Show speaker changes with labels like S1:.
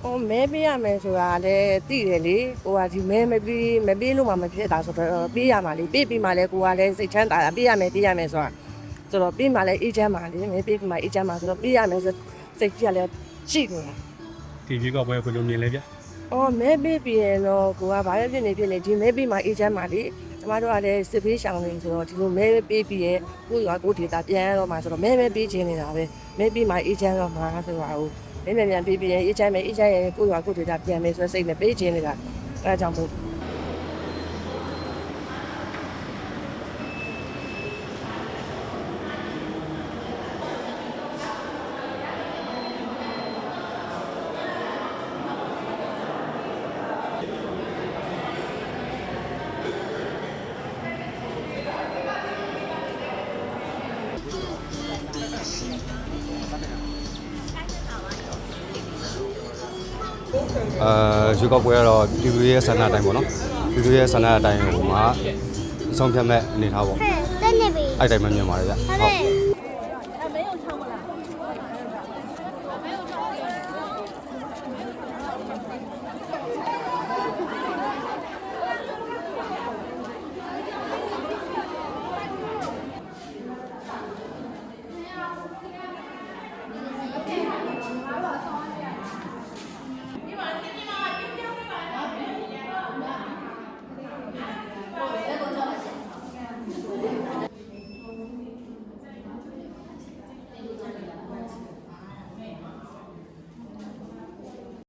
S1: 哦，没必要没说啊，嘞，地的哩，我话就没比路嘛没撇大说的，比呀嘛哩，比嘛嘞，我话嘞是强大，比呀没说，就说比嘛嘞一千嘛哩，没比嘛一千嘛，就说比呀没是这嘞几个呀？
S2: ဒီရွေးကောက်ပွဲကိုလုံးမြင်လဲဗျ
S1: 哦，没比咯，我话把那边哩，就没比嘛一千嘛哩，他妈说嘞是非常的说，就说没比的，我话我提他变了嘛，说没比钱的那呗，没比嘛一千了嘛，是话哦。没比一千没一千也不话过去他变没说谁没比钱的啦，那讲不。
S3: ရွေးကောက်ပွဲကတော့ပြည်သူရဲ့ဆန္ဒအတိုင်းပေါ့နော်ပြည်သူရဲ့ဆန္ဒအတိုင်းဟိုမှာဆုံးဖြတ်မဲ့အနေထားပေါ့
S4: တက်နေပြီ
S3: အဲ့တိုင်းမှမြင်ပါတယ်ဗျဟုတ်